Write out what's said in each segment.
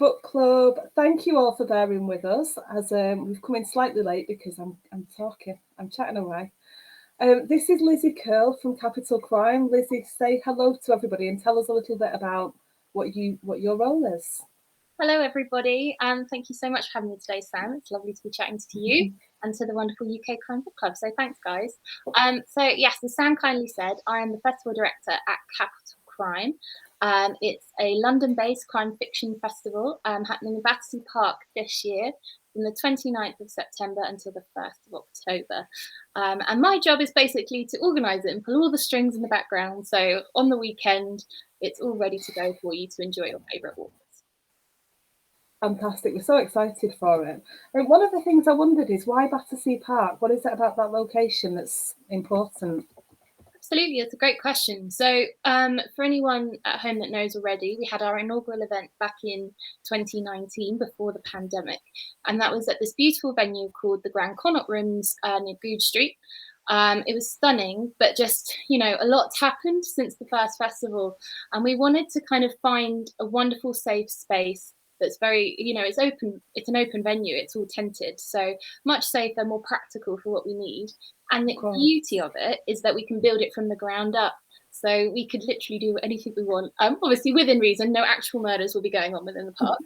Book Club. Thank you all for bearing with us as we've come in slightly late because I'm chatting away. This is Lizzie Curle from Capital Crime. Lizzie, say hello to everybody and tell us a little bit about what your role is. Hello, everybody. Thank you so much for having me today, Sam. It's lovely to be chatting to you and to the wonderful UK Crime Book Club. So thanks, guys. So yes, as Sam kindly said, I am the festival director at Capital Crime. It's a London-based crime fiction festival happening in Battersea Park this year from the 29th of September until the 1st of October. And my job is basically to organise it and pull all the strings in the background. So on the weekend, it's all ready to go for you to enjoy your favourite authors. Fantastic. We're so excited for it. And one of the things I wondered is why Battersea Park? What is it about that location that's important? Absolutely, it's a great question. So for anyone at home that knows already, we had our inaugural event back in 2019 before the pandemic. And that was at this beautiful venue called the Grand Connaught Rooms near Goodge Street. It was stunning, but just, a lot's happened since the first festival. And we wanted to kind of find a wonderful, safe space that's very, it's open. It's an open venue. It's all tented. So much safer, more practical for what we need. And the beauty of it is that we can build it from the ground up. So we could literally do anything we want. Obviously, within reason, no actual murders will be going on within the park.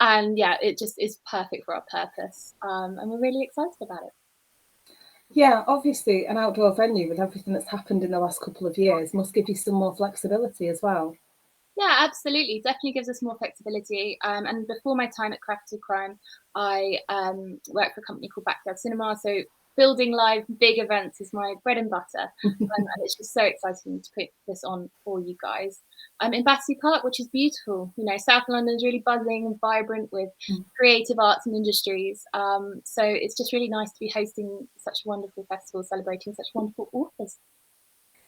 And yeah, it just is perfect for our purpose. And we're really excited about it. Yeah, obviously, an outdoor venue with everything that's happened in the last couple of years must give you some more flexibility as well. Yeah, absolutely. Definitely gives us more flexibility. And before my time at Capital Crime, I worked for a company called Backyard Cinema. So building live big events is my bread and butter. And it's just so exciting to put this on for you guys. In Battersea Park, which is beautiful. South London is really buzzing and vibrant with creative arts and industries. So it's just really nice to be hosting such a wonderful festival, celebrating such wonderful authors.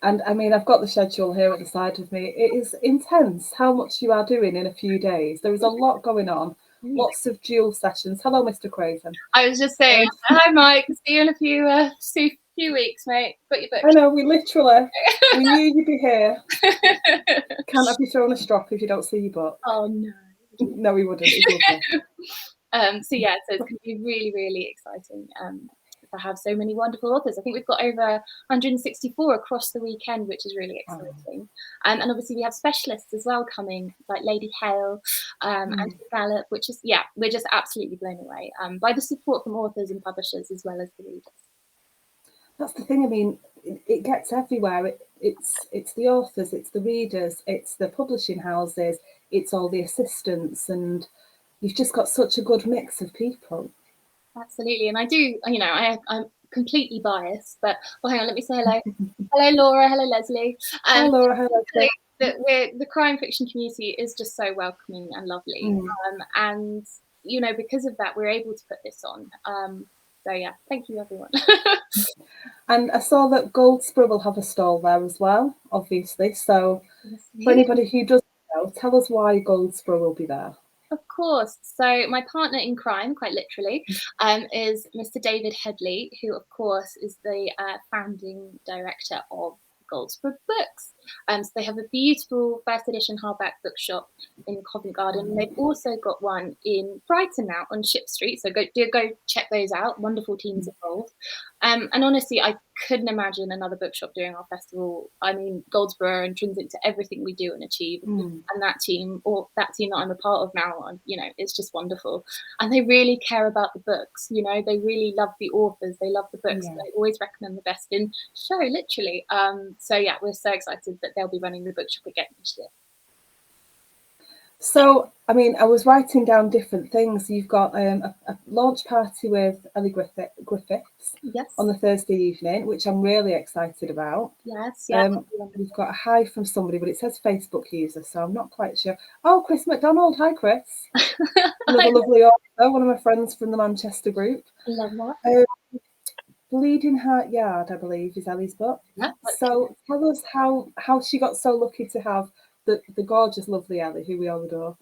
And I mean, I've got the schedule here at the side of me. It is intense how much you are doing in a few days. There is a lot going on, lots of dual sessions. Hello, Mr. Craven. I was just saying, hi, Mike. See you in a few weeks, mate. Got your book. I know, we knew you'd be here. Can't have you thrown a strop if you don't see your book. Oh, no. No, we wouldn't. So yeah, so it's going to be really, really exciting. To have so many wonderful authors. I think we've got over 164 across the weekend, which is really exciting. And obviously we have specialists as well coming, like Lady Hale, and Gallup, which is, we're just absolutely blown away by the support from authors and publishers as well as the readers. That's the thing. I mean, it gets everywhere. It's the authors, it's the readers, it's the publishing houses, it's all the assistants, and you've just got such a good mix of people. Absolutely, and I do. I'm completely biased, but hang on, let me say hello. Hello, Laura. Hello, Leslie. Hi, Laura. Hello. The crime fiction community is just so welcoming and lovely, and because of that, we're able to put this on. So yeah, thank you, everyone. And I saw that Goldsboro will have a stall there as well, obviously. So for anybody who doesn't know, tell us why Goldsboro will be there. Of course. So my partner in crime, quite literally, is Mr. David Headley, who, of course, is the founding director of Goldsboro Books. So they have a beautiful first edition hardback bookshop in Covent Garden. They've also got one in Brighton now on Ship Street. So go check those out. Wonderful teams involved. And honestly, I couldn't imagine another bookshop doing our festival. I mean, Goldsboro are intrinsic to everything we do and achieve. And that team that I'm a part of now, it's just wonderful. And they really care about the books. They really love the authors. They love the books. Yeah. They always recommend the best in show, literally. So yeah, we're so excited that they'll be running the bookshop again this year. So, I mean, I was writing down different things. You've got a launch party with Ellie Griffiths on the Thursday evening, which I'm really excited about. Yes, yeah. We've got a hi from somebody, but it says Facebook user, so I'm not quite sure. Oh, Chris McDonald. Hi, Chris. Another lovely author, one of my friends from the Manchester group. I love that. Bleeding Heart Yard, I believe, is Ellie's book. Yeah, so tell us how she got so lucky to have the gorgeous, lovely Ellie, who we all adore.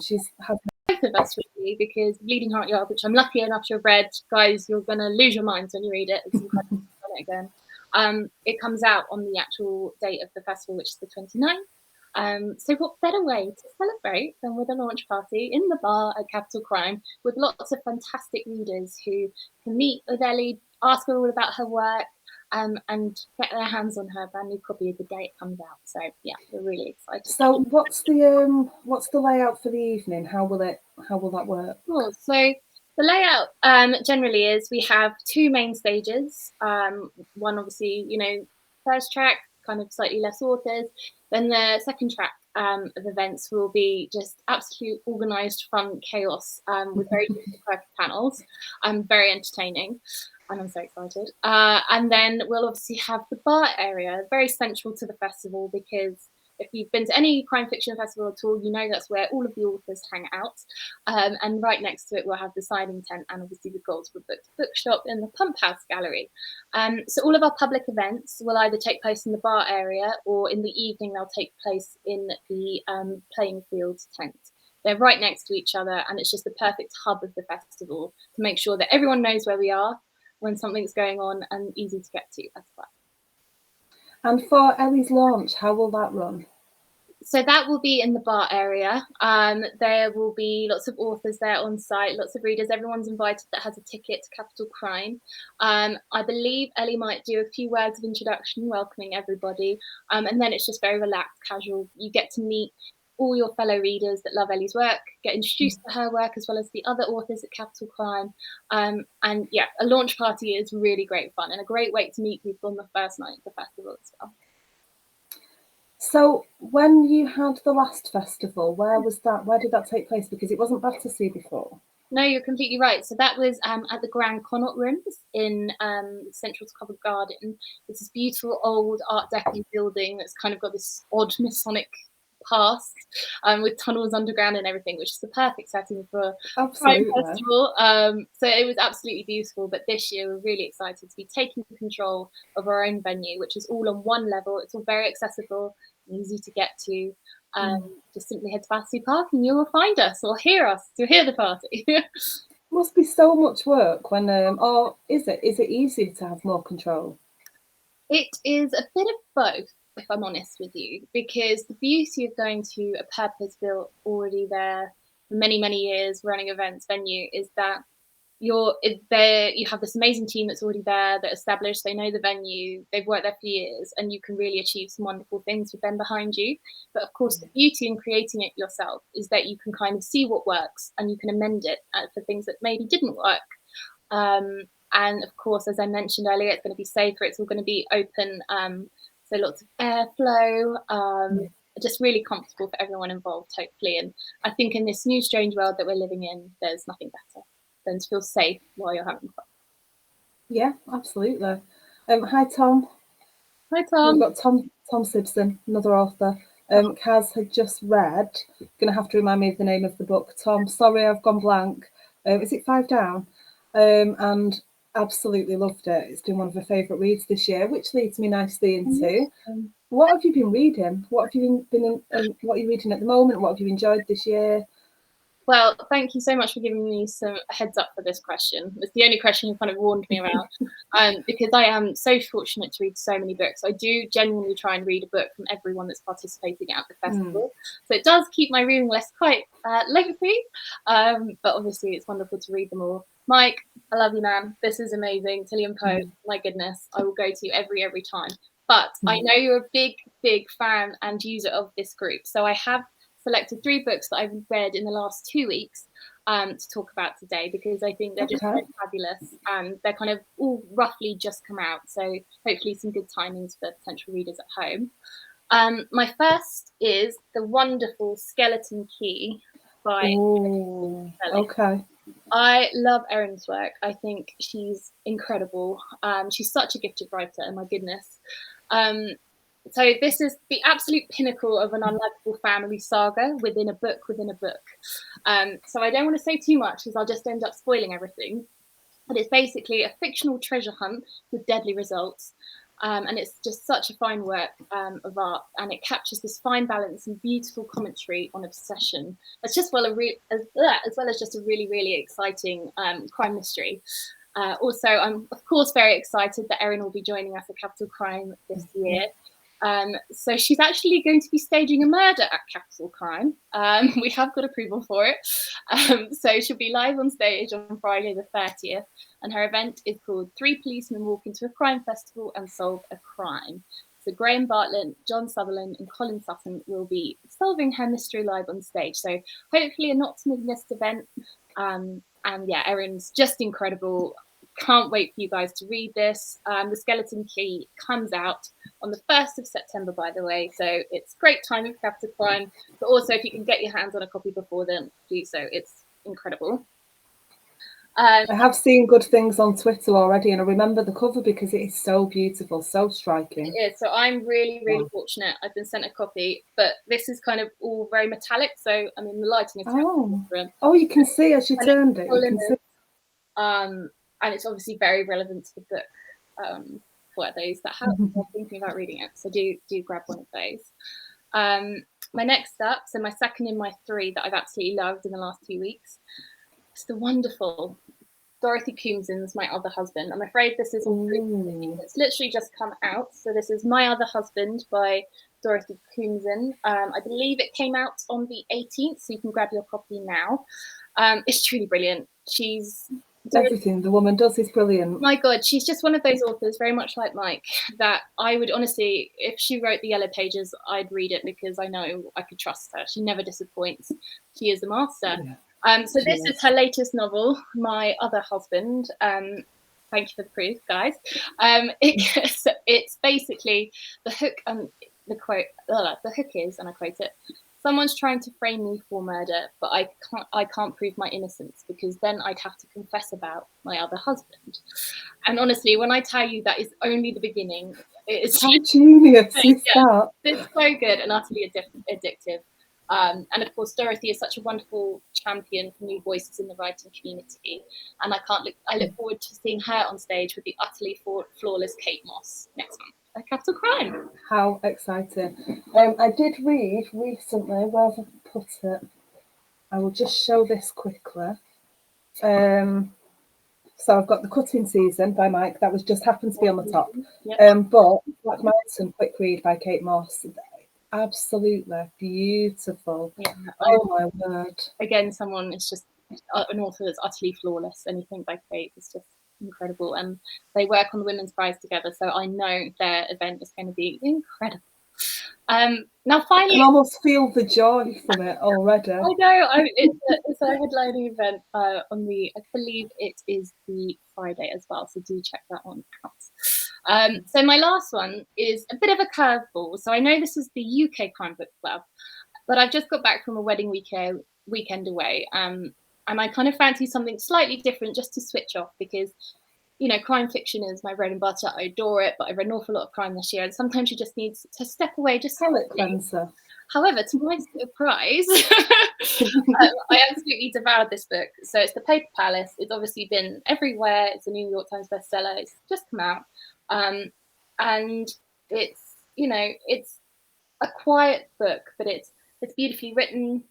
She's had both of us, really, because Bleeding Heart Yard, which I'm lucky enough to have read, guys, you're going to lose your minds when you read it. It's incredible. Again. It comes out on the actual date of the festival, which is the 29th. So what better way to celebrate than with a launch party in the bar at Capital Crime with lots of fantastic readers who can meet with Ellie, ask her all about her work, and get their hands on her brand new copy the day it comes out. So yeah, we're really excited. So what's the layout for the evening? How will that work? Cool. So the layout generally is we have two main stages. One obviously, first track, kind of slightly less authors. Then the second track of events will be just absolute organised fun chaos with very different panels. Very entertaining. And I'm so excited. And then we'll obviously have the bar area, very central to the festival, because if you've been to any crime fiction festival at all, you know that's where all of the authors hang out. And right next to it, we'll have the signing tent and obviously the Goldswood bookshop in the Pump House Gallery. So all of our public events will either take place in the bar area, or in the evening they'll take place in the playing fields tent. They're right next to each other, and it's just the perfect hub of the festival to make sure that everyone knows where we are when something's going on, and easy to get to as well. And for Ellie's launch, how will that run? So that will be in the bar area. There will be lots of authors there on site, lots of readers. Everyone's invited that has a ticket to Capital Crime. I believe Ellie might do a few words of introduction, welcoming everybody. And then it's just very relaxed, casual. You get to meet all your fellow readers that love Ellie's work, get introduced to her work, as well as the other authors at Capital Crime. And yeah, a launch party is really great fun and a great way to meet people on the first night of the festival as well. So when you had the last festival, where was that? Where did that take place? Because it wasn't Battersea before. No, you're completely right. So that was at the Grand Connaught Rooms in Central to Covent Garden. It's this beautiful old Art Deco building that's kind of got this odd Masonic past with tunnels underground and everything, which is the perfect setting for a crime festival. So it was absolutely beautiful. But this year, we're really excited to be taking control of our own venue, which is all on one level. It's all very accessible, easy to get to. Just simply head to Battersea Park and you will find us or hear us. You'll hear the party. Must be so much work when, or is it easy to have more control? It is a bit of both, if I'm honest with you, because the beauty of going to a purpose-built, already there for many, many years running events venue is that you have this amazing team that's already there, that established, they know the venue, they've worked there for years, and you can really achieve some wonderful things with them behind you. But of course, the beauty in creating it yourself is that you can kind of see what works and you can amend it for things that maybe didn't work. And of course, as I mentioned earlier, it's going to be safer, it's all going to be open, so lots of airflow, just really comfortable for everyone involved, hopefully. And I think in this new strange world that we're living in, there's nothing better than to feel safe while you're having fun. Yeah, absolutely. Hi, Tom. Hi, Tom. We've got Tom Simpson, another author. Kaz had just read. Going to have to remind me of the name of the book. Tom, sorry, I've gone blank. Is it 5 Down? And absolutely loved it. It's been one of her favourite reads this year, which leads me nicely into what have you been reading? What have you what are you reading at the moment? What have you enjoyed this year? Well, thank you so much for giving me some heads up for this question. It's the only question you kind of warned me about, because I am so fortunate to read so many books. I do genuinely try and read a book from everyone that's participating at the festival. So it does keep my reading list quite lengthy, but obviously it's wonderful to read them all. Mike, I love you, man. This is amazing. Tillian Poe, my goodness, I will go to you every time. But I know you're a big, big fan and user of this group. So I have selected 3 books that I've read in the last 2 weeks to talk about today, because I think they're just fabulous and they're kind of all roughly just come out. So hopefully some good timings for potential readers at home. My first is The Wonderful Skeleton Key by Okay. I love Erin's work. I think she's incredible. She's such a gifted writer, and my goodness. So this is the absolute pinnacle of an unlikable family saga within a book within a book. So I don't want to say too much because I'll just end up spoiling everything. But it's basically a fictional treasure hunt with deadly results. And it's just such a fine work of art, and it captures this fine balance and beautiful commentary on obsession, as well as just a really, really exciting crime mystery. Also, I'm of course very excited that Erin will be joining us at Capital Crime this year. So she's actually going to be staging a murder at Capital Crime. We have got approval for it. So she'll be live on stage on Friday the 30th, and her event is called Three Policemen Walk into a Crime Festival and Solve a Crime. So Graham Bartlett, John Sutherland and Colin Sutton will be solving her mystery live on stage. So hopefully a not to miss event. And yeah, Erin's just incredible. Can't wait for you guys to read this. The Skeleton Key comes out on the 1st of September, by the way. So it's great timing for Capital Crime. But also, if you can get your hands on a copy before then, do so. It's incredible. I have seen good things on Twitter already, and I remember the cover because it is so beautiful, so striking. It is. So I'm really, really fortunate. I've been sent a copy, but this is kind of all very metallic. So, I mean, the lighting is different. Oh, you can see as she turned it. You can see. And it's obviously very relevant to the book for those that have been thinking about reading it. So do grab one of those. My next up, so my second in my three that I've absolutely loved in the last 2 weeks, it's the wonderful Dorothy Coomson's My Other Husband. I'm afraid this is it's literally just come out. So this is My Other Husband by Dorothy Coomson. I believe it came out on the 18th, so you can grab your copy now. It's truly brilliant. Everything the woman does is brilliant. My God, she's just one of those authors, very much like Mike, that I would honestly, if she wrote the Yellow Pages, I'd read it because I know I could trust her. She never disappoints. She is a master. Yeah. So this is her latest novel, My Other Husband. Thank you for the proof, guys. It's basically the hook and the quote. The hook is, and I quote it: "Someone's trying to frame me for murder, but I can't prove my innocence because then I'd have to confess about my other husband." And honestly, when I tell you that is only the beginning, it's how genius is that? It's so good and utterly addictive. And of course, Dorothy is such a wonderful champion for new voices in the writing community, and I look forward to seeing her on stage with the utterly flawless Kate Moss next month at Capital Crime. How exciting! I did read recently. Where have I put it? I will just show this quickly. So I've got The Cutting Season by Mike. That was just happened to be on the top. Yep. But Black Mountain, quick read by Kate Moss. Absolutely beautiful. Yeah. Oh my word! Again, someone is just an author that's utterly flawless. Anything by Kate is just incredible, and they work on the Women's Prize together, so I know their event is going to be incredible. Now, finally, I can almost feel the joy from it already. I know. It's a headlining event on the, I believe it is the Friday as well, so do check that one out. So my last one is a bit of a curveball. So I know this is the UK Crime Book Club, but I've just got back from a wedding weekend away, and I kind of fancy something slightly different just to switch off because, you know, crime fiction is my bread and butter. I adore it, but I've read an awful lot of crime this year, and sometimes you just need to step away. Just palate cleanser. However, to my surprise, I absolutely devoured this book. So it's The Paper Palace. It's obviously been everywhere. It's a New York Times bestseller. It's just come out, and it's, you know, it's a quiet book, but it's beautifully written.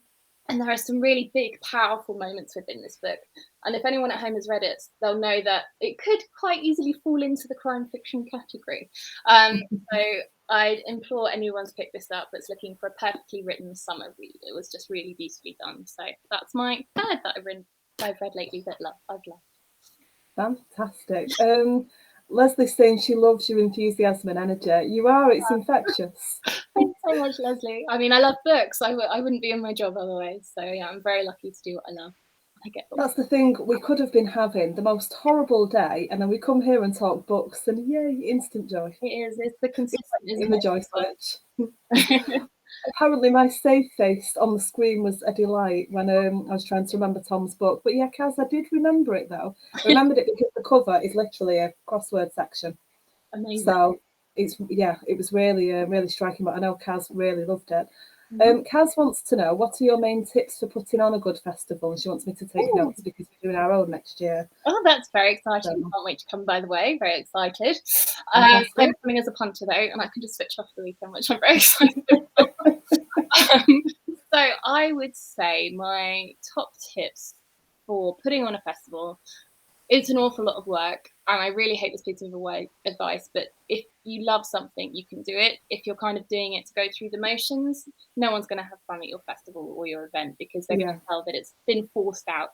And there are some really big, powerful moments within this book. And if anyone at home has read it, they'll know that it could quite easily fall into the crime fiction category. So I'd implore anyone to pick this up that's looking for a perfectly written summer read. It was just really beautifully done. So that's my third that I've read lately that I've loved. Fantastic. Leslie's saying she loves your enthusiasm and energy. It's infectious. Thanks so much, Leslie. I mean, I love books. I wouldn't be in my job otherwise. So yeah, I'm very lucky to do what I love. That's the thing. We could have been having the most horrible day, and then we come here and talk books, and yay, instant joy. It is. It's the consistency in the joy switch. Apparently, my safe face on the screen was a delight when I was trying to remember Tom's book. But yeah, Kaz, I did remember it though. I remembered it because the cover is literally a crossword section. Amazing. So it was really really striking. But I know Kaz really loved it. Kaz wants to know, what are your main tips for putting on a good festival? And she wants me to take notes because we're doing our own next year. Oh, that's very exciting. Can't wait to come, by the way. Very excited. I'm coming as a punter, though, and I can just switch off the weekend, which I'm very excited about. So I would say my top tips for putting on a festival It's an awful lot of work, and I really hate this piece of advice, but if you love something, you can do it. If you're kind of doing it to go through the motions, no one's going to have fun at your festival or your event because they can tell that it's been forced out.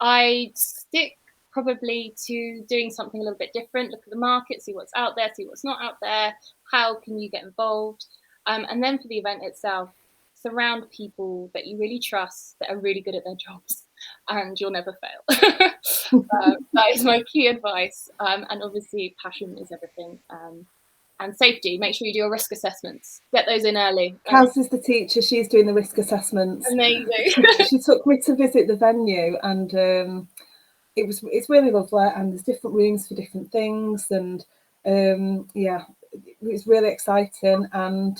I'd stick probably to doing something a little bit different, look at the market, see what's out there, see what's not out there, how can you get involved. And then for the event itself, surround people that you really trust, that are really good at their jobs, and you'll never fail. That is my key advice. And obviously passion is everything. And safety, make sure you do your risk assessments. Get those in early. Kaz is the teacher, she's doing the risk assessments. Amazing. She took me to visit the venue, and it's really lovely, and there's different rooms for different things, and yeah, it's really exciting. And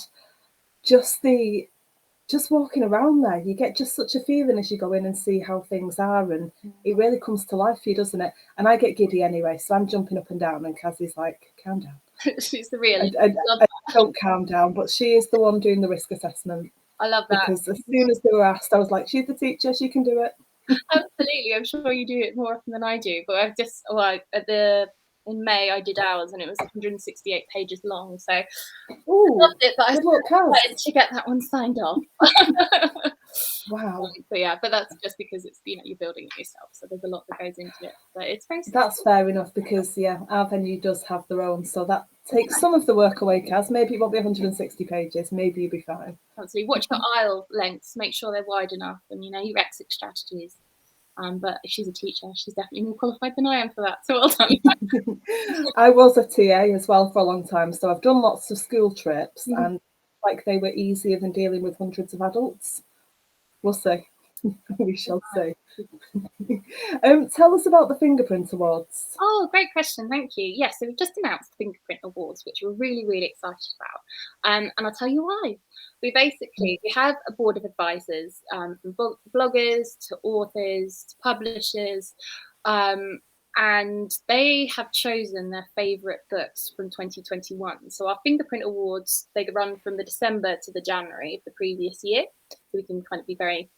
just walking around there, you get just such a feeling as you go in and see how things are, and it really comes to life for you, doesn't it? And I get giddy anyway, so I'm jumping up and down, and Kazzy's like, calm down. She's the real. I don't calm down, but she is the one doing the risk assessment. I love that. Because as soon as they were asked, I was like, she's the teacher, she can do it. Absolutely, I'm sure you do it more often than I do, but I've just in May I did ours, and it was 168 pages long, so I loved it, but I wanted to get that one signed off. Wow. But that's just because it's, you're building it yourself, so there's a lot that goes into it, but it's very simple. That's fair enough, because our venue does have their own, so that takes some of the work away, Kaz. Maybe it won't be 160 pages, maybe you'll be fine. Absolutely. Watch your aisle lengths, make sure they're wide enough, and your exit strategies. But if she's a teacher, she's definitely more qualified than I am for that. So well done. I was a TA as well for a long time, so I've done lots of school trips, and like they were easier than dealing with hundreds of adults. We'll see. We shall see. Tell us about the Fingerprint Awards. Oh, great question. Thank you. Yes, so we've just announced the Fingerprint Awards, which we're really, really excited about. And I'll tell you why. We have a board of advisors, from bloggers to authors to publishers, and they have chosen their favourite books from 2021. So our Fingerprint Awards, they run from the December to the January of the previous year. So we can kind of be very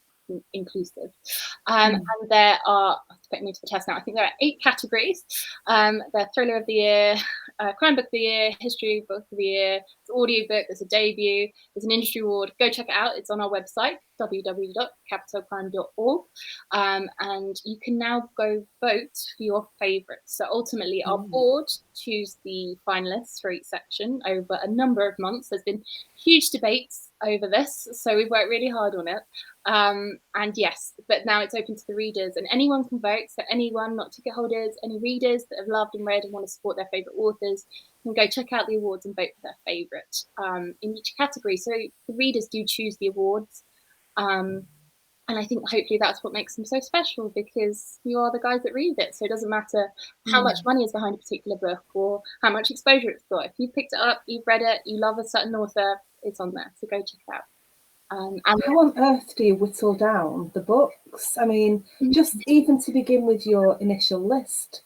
inclusive. And there are, putting me to the test now, I think there are 8 categories. They're Thriller of the Year, Crime Book of the Year, History Book of the Year, there's audio book, there's a debut, there's an industry award. Go check it out. It's on our website, www.capitalcrime.org. And you can now go vote for your favourites. So ultimately our board choose the finalists for each section over a number of months. There's been huge debates over this, so we've worked really hard on it. And yes, but now it's open to the readers, and anyone can vote. So anyone, not ticket holders, any readers that have loved and read and want to support their favourite authors, can go check out the awards and vote for their favourite in each category. So the readers do choose the awards. And I think hopefully that's what makes them so special, because you are the guys that read it. So it doesn't matter how much money is behind a particular book or how much exposure it's got. If you picked it up, you've read it, you love a certain author, it's on there. So go check it out. And how on earth do you whittle down the books? I mean, just even to begin with your initial list.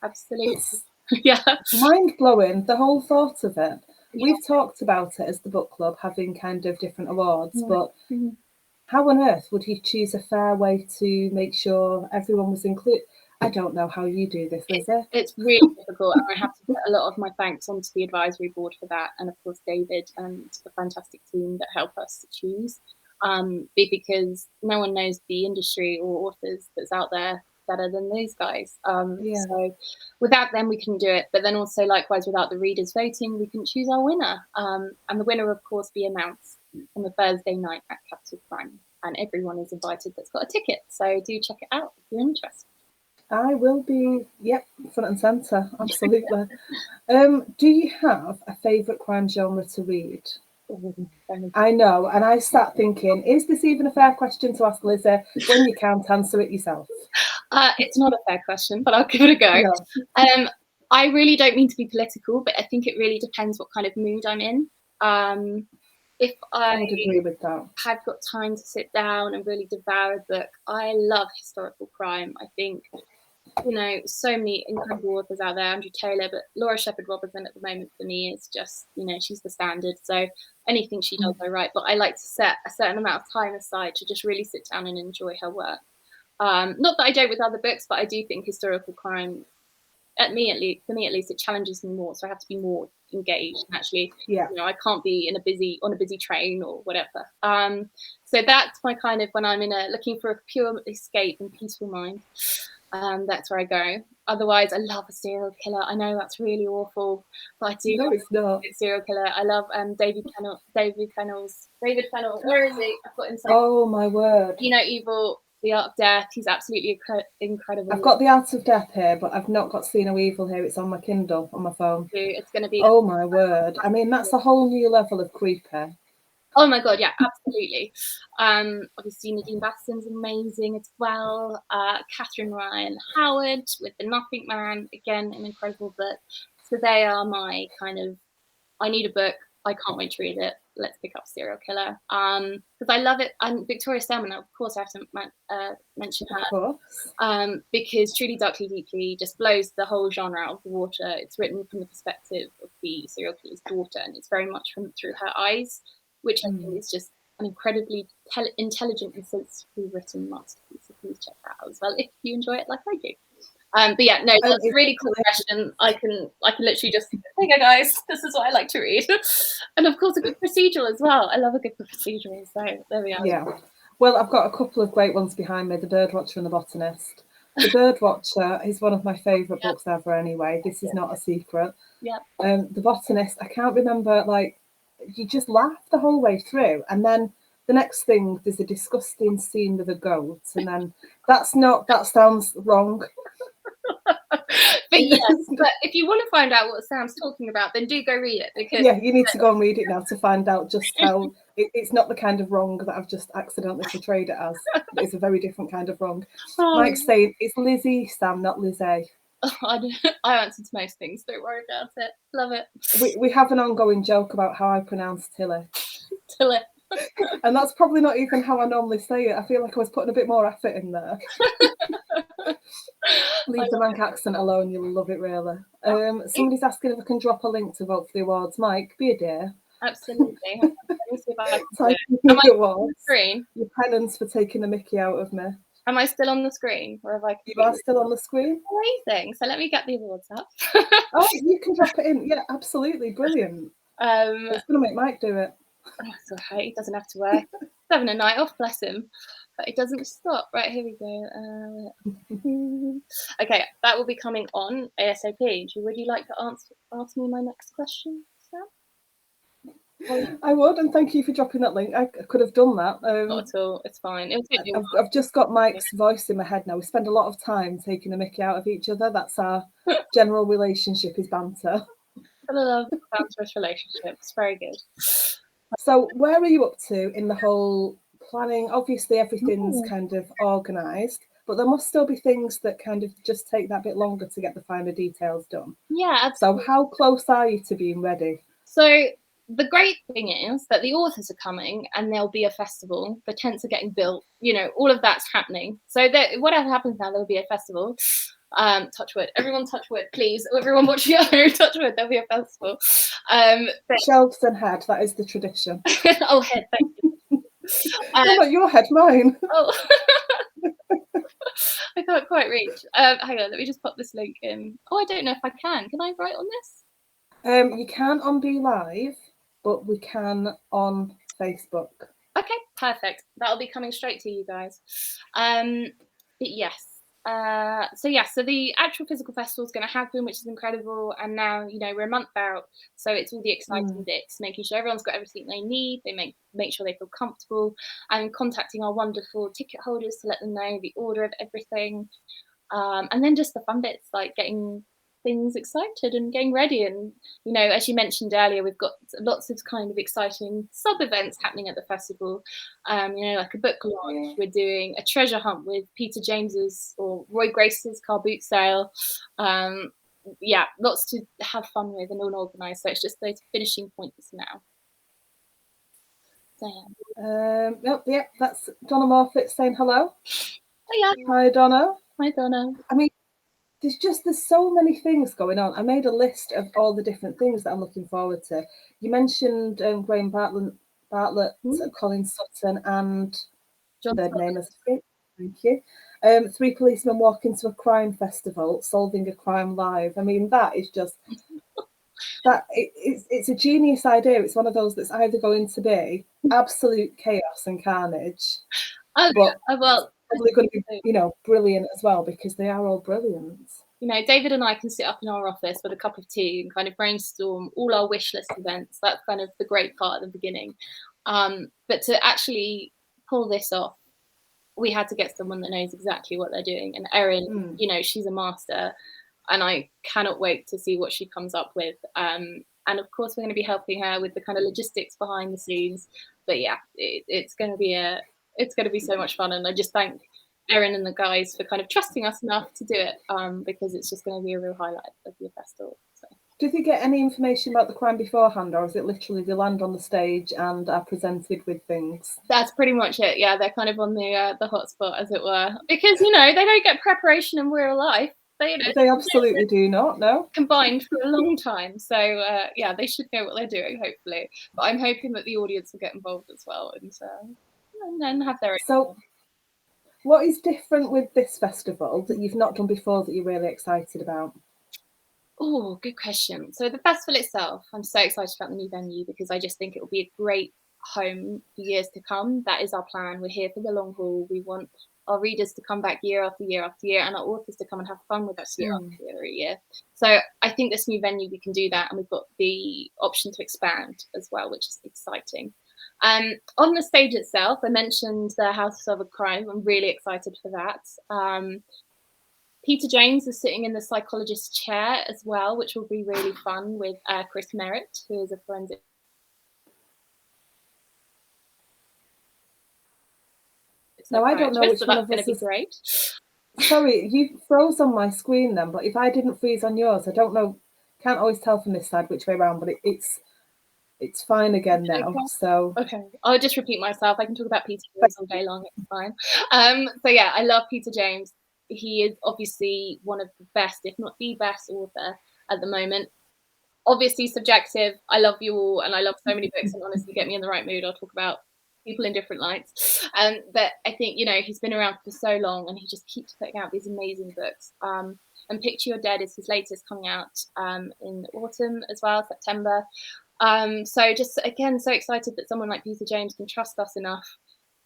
Absolutely. Yeah. Mind-blowing, the whole thought of it. We've talked about it as the book club, having kind of different awards, but how on earth would you choose a fair way to make sure everyone was included? I don't know how you do this, Lizzie. It's really difficult, and I have to put a lot of my thanks onto the advisory board for that, and of course David and the fantastic team that help us to choose. Because no one knows the industry or authors that's out there better than those guys. So without them we couldn't do it, but then also likewise without the readers voting we couldn't choose our winner. And the winner of course be announced on the Thursday night at Capital Crime, and everyone is invited that's got a ticket, so do check it out if you're interested. I will be, front and centre, absolutely. Do you have a favourite crime genre to read? I know, and I sat thinking, is this even a fair question to ask Lizzie when you can't answer it yourself? It's not a fair question, but I'll give it a go. No. I really don't mean to be political, but I think it really depends what kind of mood I'm in. If I would agree with that. Have got time to sit down and really devour a book, I love historical crime. I think, so many incredible authors out there, Andrew Taylor, but Laura Shepherd Robertson at the moment for me is just, she's the standard. So anything she does, I write, but I like to set a certain amount of time aside to just really sit down and enjoy her work. Not that I don't with other books, but I do think historical crime, for me at least, it challenges me more. So I have to be more engaged. And actually, Yeah. I can't be on a busy train or whatever. So that's my kind of, when I'm looking for a pure escape and peaceful mind. That's where I go. Otherwise, I love a serial killer. I know that's really awful, but I do. No, it's not. Serial killer. I love David Fennell. David Fennell. Where is he? I've got him. Oh my word. Evil. The Art of Death. He's absolutely incredible. I've got The Art of Death here, but I've not got See No Evil here. It's on my Kindle, on my phone. It's going to be. Oh my word. I mean, that's a whole new level of creepy. Oh my god, yeah, absolutely. Obviously Nadine Baston's amazing as well. Catherine Ryan Howard with The Nothing Man, again, an incredible book. So they are my kind of, I need a book, I can't wait to read it. Let's pick up Serial Killer. Because I love it. And Victoria Stelman, of course I have to mention her. Of course. Because Truly Darkly Deeply just blows the whole genre out of the water. It's written from the perspective of the serial killer's daughter, and it's very much through her eyes, which I think is just an incredibly intelligent and sensitively written masterpiece. So please check that out as well if you enjoy it like I do. But yeah, no, that's a really cool question. I can literally just, hey guys, this is what I like to read. And of course a good procedural as well. I love a good procedural, so there we are. Yeah. Well, I've got a couple of great ones behind me, The Birdwatcher and The Botanist. The Birdwatcher is one of my favourite books ever anyway. This is not a secret. Yeah. The Botanist, I can't remember, like, you just laugh the whole way through, and then the next thing there's a disgusting scene with a goat, and then that sounds wrong. But yes, but if you want to find out what Sam's talking about, then do go read it, because you need to go and read it now to find out just how it's not the kind of wrong that I've just accidentally portrayed it as. It's a very different kind of wrong. Mike's saying it's Lizzie, Sam, not Lizzie. I answered to most things. Don't worry about it. Love it. We have an ongoing joke about how I pronounce Tilly. Tilly. And that's probably not even how I normally say it. I feel like I was putting a bit more effort in there. Leave the Manc accent alone, you'll love it really. Somebody's asking if I can drop a link to vote for the awards. Mike, be a dear. Absolutely. Let me see if I can Am I on the screen? Your penance for taking the mickey out of me. Am I still on the screen? Or have I? You are still on the screen? Amazing. So let me get the awards up. Oh, you can drop it in. Yeah, absolutely. Brilliant. It's going to make Mike do it. Oh, it's all right. He doesn't have to work. He's having a night off, bless him. But it doesn't stop. Right, here we go. Okay, that will be coming on ASAP. Would you like to ask me my next question, Sam? I would, and thank you for dropping that link. I could have done that. Not at all. It's fine. I've just got Mike's voice in my head now. We spend a lot of time taking the mickey out of each other. That's our general relationship, is banter. I love banterous relationships. Very good. So where are you up to in the whole planning? Obviously, everything's kind of organised, but there must still be things that kind of just take that bit longer to get the finer details done. Yeah, absolutely. So how close are you to being ready? So the great thing is that the authors are coming, and there'll be a festival. The tents are getting built. All of that's happening. So whatever happens now, there'll be a festival. Touch wood. Everyone touch wood, please. Everyone watching at home, touch wood. There'll be a festival. Shelves and head, that is the tradition. Oh, head, thank you. Not your head, mine. Oh. I can't quite reach. Hang on, let me just pop this link in. Oh, I don't know if I can. Can I write on this? You can on Be Live, but we can on Facebook. Okay, perfect. That'll be coming straight to you guys. But yes. So the actual physical festival is going to happen, which is incredible. And now, we're a month out, so it's all the exciting bits, making sure everyone's got everything they need. They make sure they feel comfortable, and contacting our wonderful ticket holders to let them know the order of everything. And then just the fun bits, like getting things excited and getting ready. And as you mentioned earlier, we've got lots of kind of exciting sub events happening at the festival, like a book launch. We're doing a treasure hunt with Peter James's or Roy Grace's car boot sale. Lots to have fun with and all organised. So it's just those finishing points now. That's Donna Morfitt saying hello. Oh, yeah. Hi, Donna. Hi, Donna. I mean, there's so many things going on. I made a list of all the different things that I'm looking forward to. You mentioned Graham Bartlett, Colin Sutton, and John their name is Thank you. 3 policemen walk into a crime festival, solving a crime live. I mean, that is just it's a genius idea. It's one of those that's either going to be absolute chaos and carnage, Oh, but yeah. Well, probably going to be, brilliant as well, because they are all brilliant. David and I can sit up in our office with a cup of tea and kind of brainstorm all our wish list events. That's kind of the great part at the beginning. But to actually pull this off, we had to get someone that knows exactly what they're doing. And Erin, she's a master, and I cannot wait to see what she comes up with. And of course, we're going to be helping her with the kind of logistics behind the scenes. But yeah, it's going to be so much fun. And I just thank Erin and the guys for kind of trusting us enough to do it, because it's just going to be a real highlight of the festival. So. Did you get any information about the crime beforehand, or is it literally they land on the stage and are presented with things? That's pretty much it. Yeah, they're kind of on the hot spot, as it were, because they don't get preparation in real life. They absolutely do not. No, combined for a long time. So yeah, they should know what they're doing, hopefully. But I'm hoping that the audience will get involved as well, and then have their own. So, what is different with this festival that you've not done before that you're really excited about? Oh, good question. So the festival itself, I'm so excited about the new venue, because I just think it will be a great home for years to come. That is our plan. We're here for the long haul. We want our readers to come back year after year after year, and our authors to come and have fun with us year after year every year. So I think this new venue, we can do that, and we've got the option to expand as well, which is exciting. On the stage itself, I mentioned the House of Crime. I'm really excited for that. Peter James is sitting in the psychologist's chair as well, which will be really fun, with Chris Merritt, who is a forensic. No, I don't know which one of us is great. Sorry, you froze on my screen then, but if I didn't freeze on yours, I don't know. Can't always tell from this side which way around, but it's fine again now. So okay, I'll just repeat myself. I can talk about Peter James all day long. It's fine. So yeah, I love Peter James. He is obviously one of the best, if not the best, author at the moment. Obviously subjective. I love you all, and I love so many books, and honestly, get me in the right mood, I'll talk about people in different lights. But I think he's been around for so long, and he just keeps putting out these amazing books. And Picture Your Dead is his latest, coming out in autumn as well, September. So just again, so excited that someone like Peter James can trust us enough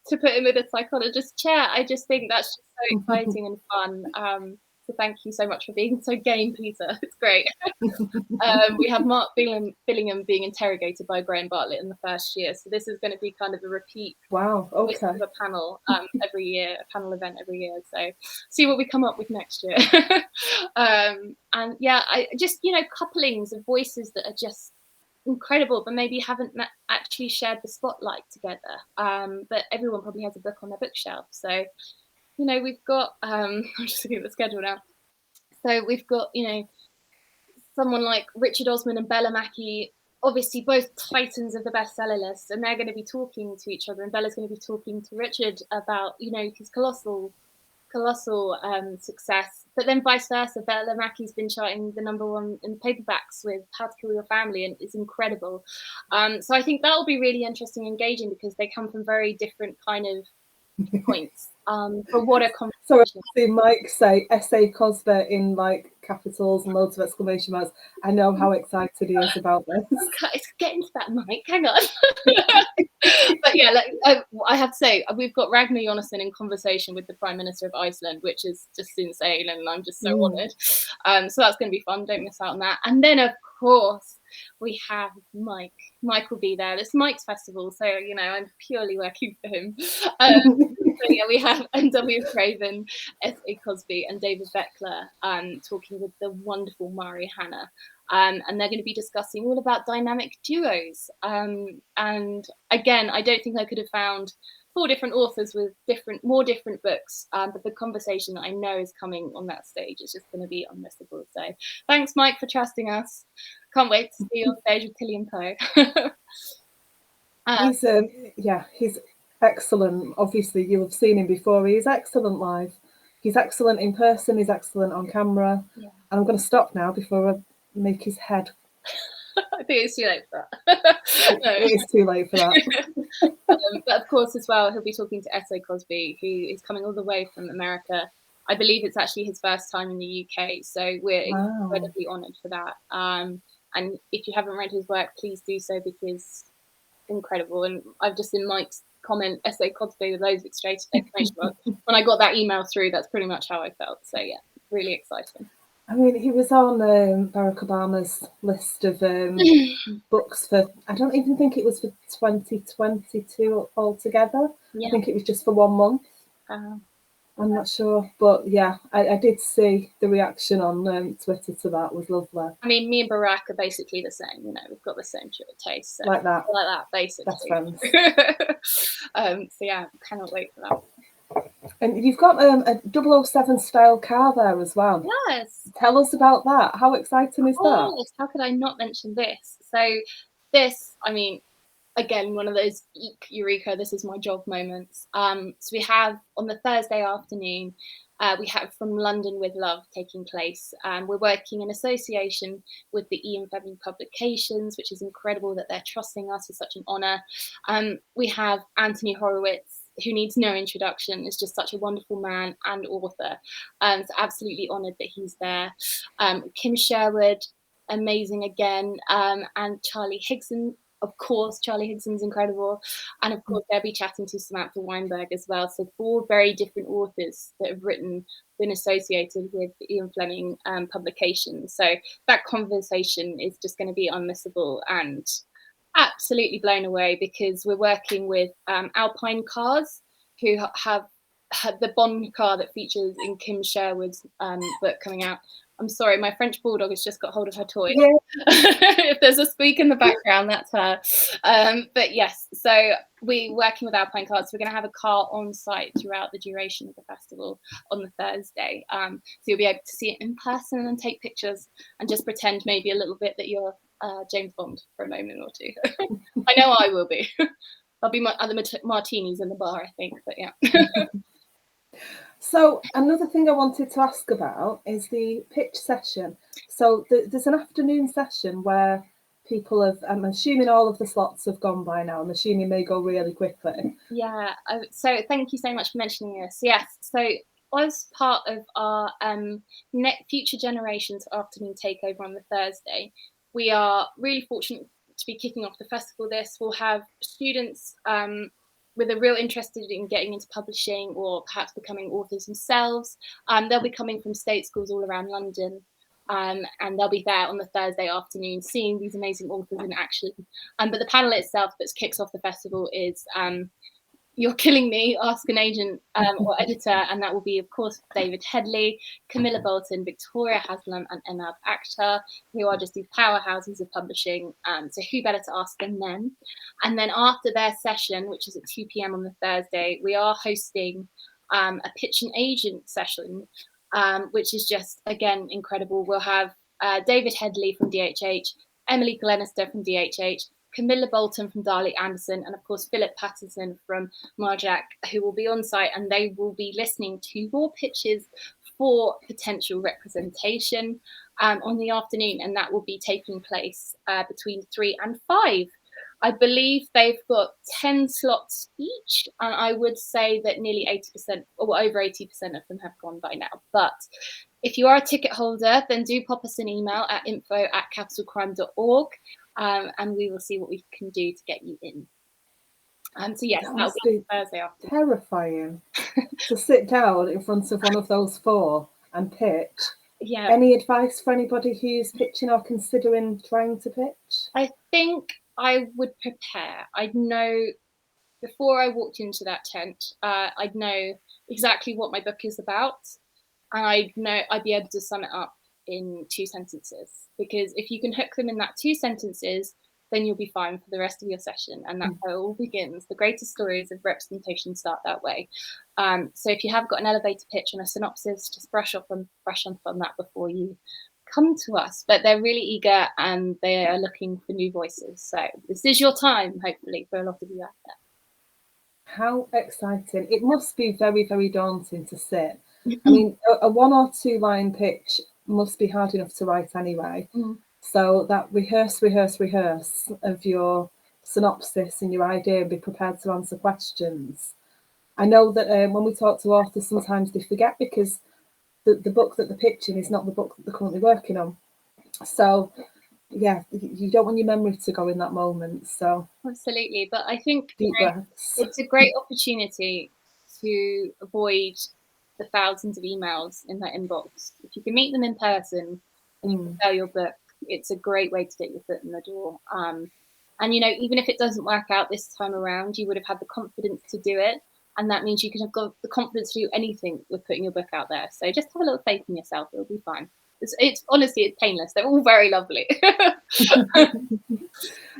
to put him in a psychologist chair. I just think that's just so exciting and fun. So thank you so much for being so game, Peter. It's great. We have Mark Billingham being interrogated by Graham Bartlett in the first year. So this is going to be kind of a repeat. Wow, okay. Of a panel every year, a panel event every year. So see what we come up with next year. And yeah, I just, couplings of voices that are just incredible, but maybe haven't actually shared the spotlight together. But everyone probably has a book on their bookshelf. So, we've got, I'm just looking at the schedule now. So we've got, someone like Richard Osman and Bella Mackie, obviously both titans of the bestseller list, and they're going to be talking to each other, and Bella's going to be talking to Richard about, his colossal success. But then vice versa, Bella Mackie's been charting the #1 in paperbacks with How to Kill Your Family, and it's incredible. So I think that will be really interesting and engaging, because they come from very different kind of points. But what a conversation. So I see Mike say S.A. Cosby in like capitals and loads of exclamation marks. I know how excited he is about this. It's getting to that, Mike. Hang on. But yeah, I have to say, we've got Ragnar Jonasson in conversation with the Prime Minister of Iceland, which is just insane, and I'm just so honoured. So that's going to be fun. Don't miss out on that. And then, of course, we have Mike. Mike will be there. It's Mike's festival, so I'm purely working for him. So yeah, we have N.W. Craven, S.A. Cosby, and David Beckler talking with the wonderful Mari Hanna. And they're going to be discussing all about dynamic duos. And again, I don't think I could have found 4 different authors with more different books, but the conversation that I know is coming on that stage is just going to be unmissable. So thanks, Mike, for trusting us. Can't wait to see you on stage with Killian Poe. He's excellent. Obviously, you'll have seen him before. He's excellent live. He's excellent in person. He's excellent on camera. Yeah. And I'm going to stop now before I make his head. I think it's too late for that. No. It is too late for that. But of course, as well, he'll be talking to S.A. Cosby, who is coming all the way from America. I believe it's actually his first time in the UK, so we're incredibly honoured for that. And if you haven't read his work, please do so, because incredible. And I've just seen Mike's comment, S.A. Cosby with loads of exclamation marks. When I got that email through, that's pretty much how I felt. So yeah, really exciting. I mean, he was on Barack Obama's list of books for, I don't even think it was for 2022 altogether. Yeah. I think it was just for 1 month. I'm not sure, but yeah, I did see the reaction on Twitter to that. Was lovely. I mean, me and Barack are basically the same. You know, we've got the same sort of taste. So like that, basically. Best friends. So yeah, cannot wait for that. And you've got a 007 style car there as well. Yes. Tell us about that. How exciting is that? How could I not mention this? So this, I mean, again, one of those eureka, this is my job moments. So we have on the Thursday afternoon, we have From London with Love taking place. We're working in association with the Ian Fleming Publications, which is incredible that they're trusting us. It's such an honour. We have Anthony Horowitz, who needs no introduction, is just such a wonderful man and author. So absolutely honoured that he's there. Kim Sherwood, amazing again, and Charlie Higson. Of course, Charlie Higson's incredible. And of course, they'll be chatting to Samantha Weinberg as well. So 4 very different authors that have been associated with the Ian Fleming publications. So that conversation is just going to be unmissable and absolutely blown away, because we're working with Alpine Cars, who have the Bond car that features in Kim Sherwood's book coming out. I'm sorry, my French bulldog has just got hold of her toy. Yeah. If there's a squeak in the background, that's her. But yes, so we're working with Alpine Cars. So we're going to have a car on site throughout the duration of the festival on the Thursday. So you'll be able to see it in person and take pictures and just pretend maybe a little bit that you're James Bond for a moment or two. I know I will be. I'll be at the martinis in the bar, I think, but yeah. So another thing I wanted to ask about is the pitch session. So there's an afternoon session where people have, I'm assuming all of the slots have gone by now. I'm assuming they go really quickly. Yeah, so thank you so much for mentioning this. Yes, so as part of our Future Generations afternoon takeover on the Thursday, we are really fortunate to be kicking off the festival. We'll have students with a real interest in getting into publishing or perhaps becoming authors themselves. They'll be coming from state schools all around London. And they'll be there on the Thursday afternoon seeing these amazing authors in action. But the panel itself that kicks off the festival is You're Killing Me, Ask an Agent or Editor, and that will be, of course, David Headley, Camilla Bolton, Victoria Haslam, and Emad Akhtar, who are just these powerhouses of publishing. So who better to ask than them? And then after their session, which is at 2 p.m. on the Thursday, we are hosting a pitch and agent session, which is just, again, incredible. We'll have David Headley from DHH, Emily Glenister from DHH, Camilla Bolton from Darley Anderson, and of course Philip Patterson from Marjack, who will be on site, and they will be listening to your pitches for potential representation on the afternoon, and that will be taking place between 3 and 5. I believe they've got 10 slots each, and I would say that nearly 80% or over 80% of them have gone by now. But if you are a ticket holder, then do pop us an email at info@capitalcrime.org. And we will see what we can do to get you in. So yes, that'll be Thursday afternoon. Terrifying to sit down in front of one of those 4 and pitch. Yeah. Any advice for anybody who's pitching or considering trying to pitch? I think I would prepare. I'd know before I walked into that tent, I'd know exactly what my book is about, and I'd be able to sum it up in 2 sentences, because if you can hook them in that 2 sentences, then you'll be fine for the rest of your session, and that's how it all begins. The greatest stories of representation start that way. So if you have got an elevator pitch and a synopsis, just brush up on that before you come to us. But they're really eager and they are looking for new voices. So this is your time, hopefully, for a lot of you out there. How exciting. It must be very, very daunting to sit. I mean, a 1 or 2 line pitch must be hard enough to write anyway. So that rehearse of your synopsis and your idea and be prepared to answer questions. I know that when we talk to authors, sometimes they forget because the book that they're pitching is not the book that they're currently working on. So, yeah, you don't want your memory to go in that moment. So, absolutely. But I think deep breaths. it's a great opportunity to avoid the thousands of emails in their inbox. If you can meet them in person and you can sell your book, it's a great way to get your foot in the door. And even if it doesn't work out this time around, you would have had the confidence to do it, and that means you can have got the confidence to do anything with putting your book out there. So just have a little faith in yourself; it'll be fine. It's honestly, it's painless. They're all very lovely.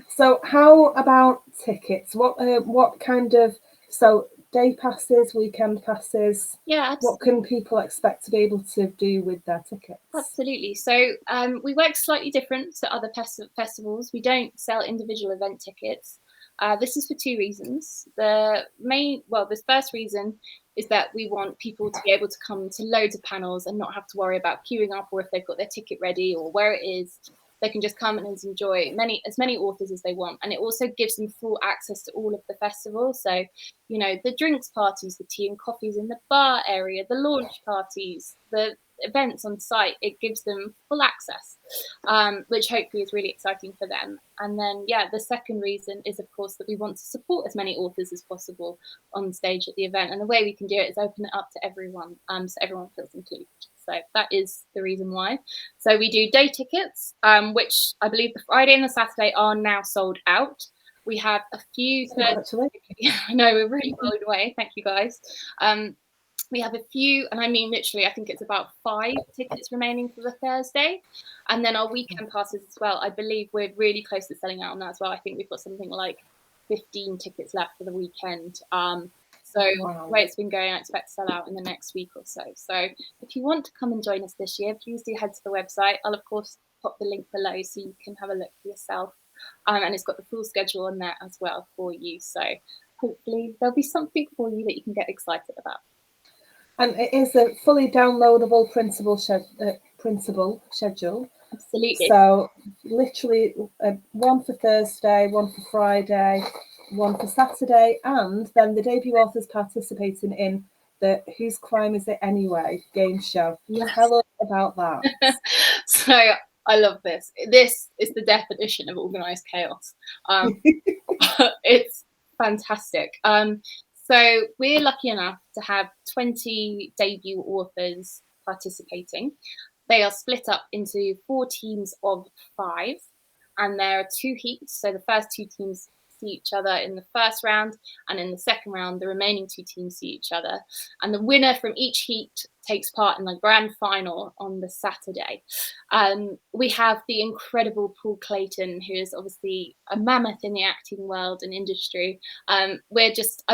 So, how about tickets? What kind of day passes, weekend passes? Yeah, What can people expect to be able to do with their tickets? absolutely. So we work slightly different to other festivals. We don't sell individual event tickets. This is for two reasons. The first reason is that we want people to be able to come to loads of panels and not have to worry about queuing up, or if they've got their ticket ready or where it is, they can just come and enjoy as many authors as they want. And it also gives them full access to all of the festival. So, the drinks parties, the tea and coffees in the bar area, the launch parties, the events on site, it gives them full access, which hopefully is really exciting for them. And then, the second reason is, of course, that we want to support as many authors as possible on stage at the event. And the way we can do it is open it up to everyone, so everyone feels included. So that is the reason why. So we do day tickets, which I believe the Friday and the Saturday are now sold out. We have a few. Yeah, I know, we're really blown away. Thank you, guys. We have a few, and I mean literally, I think it's about 5 tickets remaining for the Thursday. And then our weekend passes as well. I believe we're really close to selling out on that as well. I think we've got something like 15 tickets left for the weekend. So the way it's been going, I expect to sell out in the next week or so. So if you want to come and join us this year, please do head to the website. I'll, of course, pop the link below so you can have a look for yourself. And it's got the full schedule on there as well for you. So hopefully there'll be something for you that you can get excited about. And it is a fully downloadable printable schedule. Absolutely. So literally one for Thursday, one for Friday, one for Saturday, and then the debut authors participating in the Whose Crime Is It Anyway game show. Yes. Tell us about that. So I love this. This is the definition of organised chaos. It's fantastic. So we're lucky enough to have 20 debut authors participating. They are split up into 4 teams of 5, and there are 2 heats. So the first 2 teams see each other in the first round, and in the second round, the remaining 2 teams see each other. And the winner from each heat takes part in the grand final on the Saturday. We have the incredible Paul Clayton, who is obviously a mammoth in the acting world and industry. I'm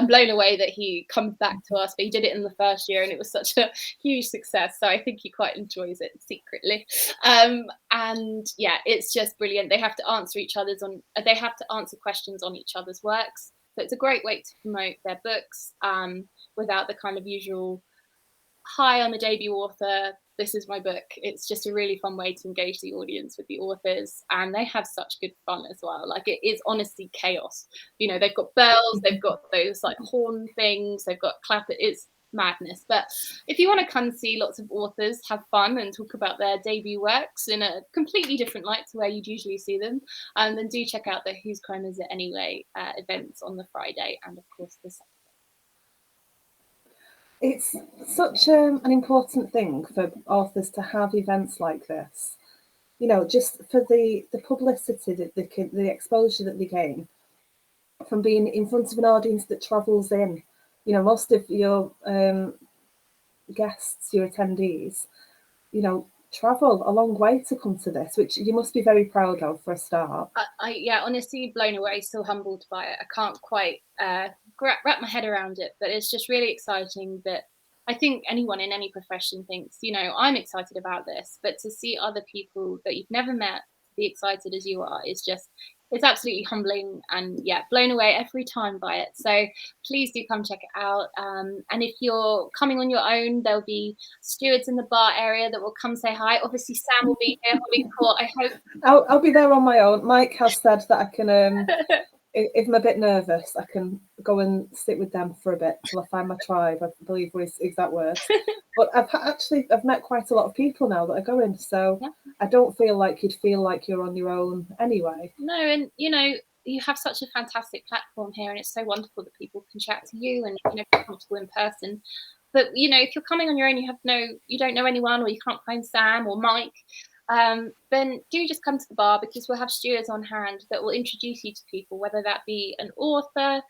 blown away that he comes back to us, but he did it in the first year and it was such a huge success. So I think he quite enjoys it secretly. And yeah, it's just brilliant. They have to answer questions on each other's works. So it's a great way to promote their books without the kind of usual, hi, I'm a debut author, this is my book. It's just a really fun way to engage the audience with the authors, and they have such good fun as well. Like, it is honestly chaos. They've got bells, they've got those like horn things, they've got it's madness. But if you want to come see lots of authors have fun and talk about their debut works in a completely different light to where you'd usually see them, then do check out the Whose Crime Is It Anyway events on the Friday and of course the Saturday. It's such an important thing for authors to have events like this. Just for the publicity that the exposure that they gain from being in front of an audience that travels in. Most of your guests, your attendees, travel a long way to come to this, which you must be very proud of for a start. Yeah, honestly, blown away, still humbled by it. I can't quite wrap my head around it, but it's just really exciting that I think anyone in any profession thinks, I'm excited about this, but to see other people that you've never met be excited as you are is just, it's absolutely humbling, and yeah, blown away every time by it. So please do come check it out. And if you're coming on your own, there'll be stewards in the bar area that will come say hi. Obviously, Sam will be here. He'll be cool. I hope. I'll be there on my own. Mike has said that I can if I'm a bit nervous, I can go and sit with them for a bit till I find my tribe. I believe were his exact words. But I've met quite a lot of people now that are going, so Yeah. I don't feel like you'd feel like you're on your own anyway. No, and you have such a fantastic platform here, and it's so wonderful that people can chat to you and be comfortable in person. But if you're coming on your own, you don't know anyone, or you can't find Sam or Mike, then do just come to the bar, because we'll have stewards on hand that will introduce you to people, whether that be an author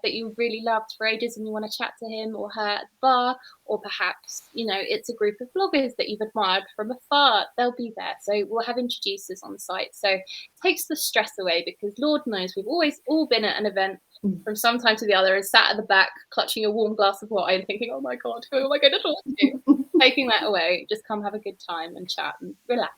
that you really loved for ages and you want to chat to him or her at the bar, or perhaps it's a group of bloggers that you've admired from afar. They'll be there, so we'll have introducers on site. So it takes the stress away, because Lord knows we've always all been at an event from some time to the other and sat at the back clutching a warm glass of wine thinking, oh my god, who am I going to talk to? Taking that away, just come have a good time and chat and relax.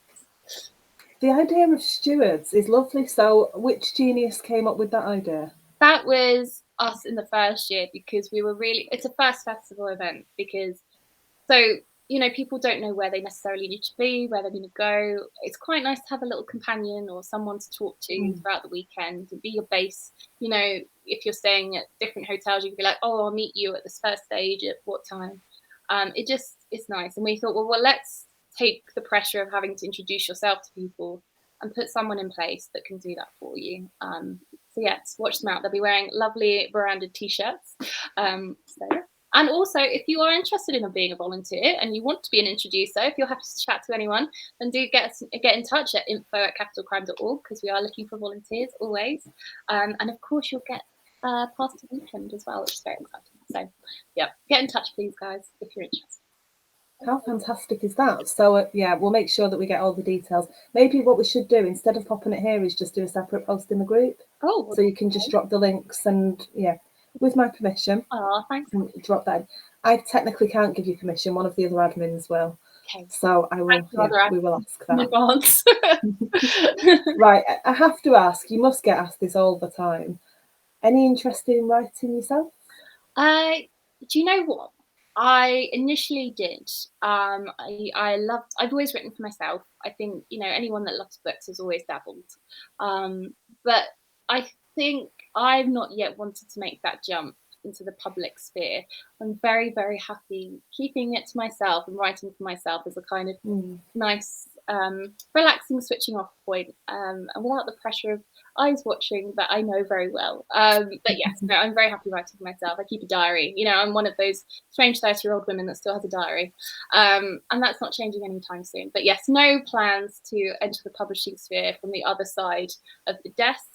The idea of stewards is lovely. So which genius came up with that idea? That was us in the first year, because it's a first festival event, because people don't know where they necessarily need to be, where they're going to go. It's quite nice to have a little companion or someone to talk to throughout the weekend and be your base. If you're staying at different hotels, you can be like, oh, I'll meet you at this first stage at what time. It's nice. And we thought, well, let's take the pressure of having to introduce yourself to people and put someone in place that can do that for you. So yes, watch them out. They'll be wearing lovely branded t-shirts. And also, if you are interested in being a volunteer and you want to be an introducer, if you're happy to chat to anyone, then do get in touch at info@capitalcrime.org, because we are looking for volunteers always. And of course, you'll get past the weekend as well, which is very exciting. So yeah, get in touch, please, guys, if you're interested. How fantastic is that? So yeah, we'll make sure that we get all the details. Maybe what we should do, instead of popping it here, is just do a separate post in the group. Oh, so you can just drop the links and with my permission. Oh, thanks. Drop that in. I technically can't give you permission. One of the other admins will. Okay. So I will. We will ask that. Right. I have to ask. You must get asked this all the time. Any interest in writing yourself? Do you know what? I initially did. I've always written for myself. I think, anyone that loves books has always dabbled. But I think I've not yet wanted to make that jump into the public sphere. I'm very, very happy keeping it to myself and writing for myself as a kind of nice, relaxing switching off point, and without the pressure of eyes watching that I know very well. But yes, no, I'm very happy writing for myself. I keep a diary. I'm one of those strange 30-year-old women that still has a diary, and that's not changing anytime soon. But yes, no plans to enter the publishing sphere from the other side of the desk.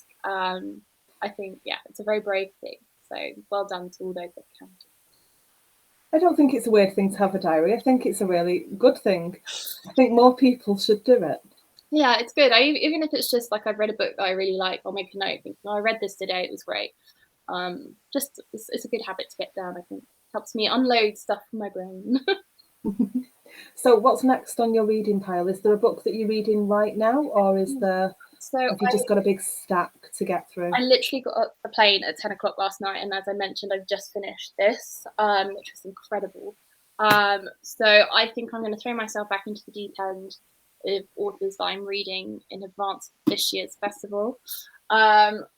I think, it's a very brave thing. So well done to all those that can. I don't think it's a weird thing to have a diary. I think it's a really good thing. I think more people should do it. Yeah, it's good. Even if it's just like I've read a book that I really like, I'll make a note thinking, I read this today, it was great. It's a good habit to get down. I think helps me unload stuff from my brain. So what's next on your reading pile? Is there a book that you're reading right now, or is there? Have you just got a big stack to get through? I literally got off the plane at 10 o'clock last night, and as I mentioned, I've just finished this, which was incredible. So I think I'm going to throw myself back into the deep end of authors that I'm reading in advance of this year's festival.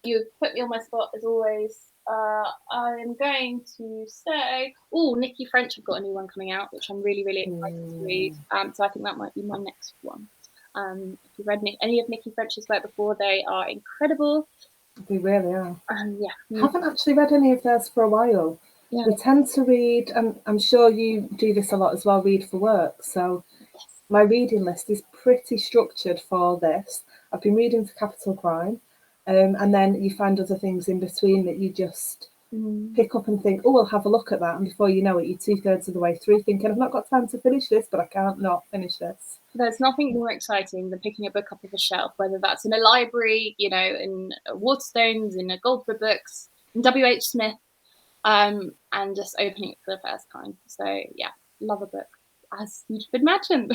You've put me on my spot as always. I'm going to say, Nikki French have got a new one coming out, which I'm really, really excited to read. So I think that might be my next one. If you've read any of Nikki French's work before, they are incredible. They really are. Yeah. Haven't actually read any of theirs for a while. Yeah. We tend to read, and I'm sure you do this a lot as well, read for work. So my reading list is pretty structured for this. I've been reading for Capital Crime, and then you find other things in between that you just pick up and think, I'll have a look at that. And before you know it, you're 2/3 of the way through thinking, I've not got time to finish this, but I can't not finish this. There's nothing more exciting than picking a book up off a shelf, whether that's in a library, in Waterstones, in a Goldford Books, in W.H. Smith, and just opening it for the first time. So yeah, love a book, as you'd imagine.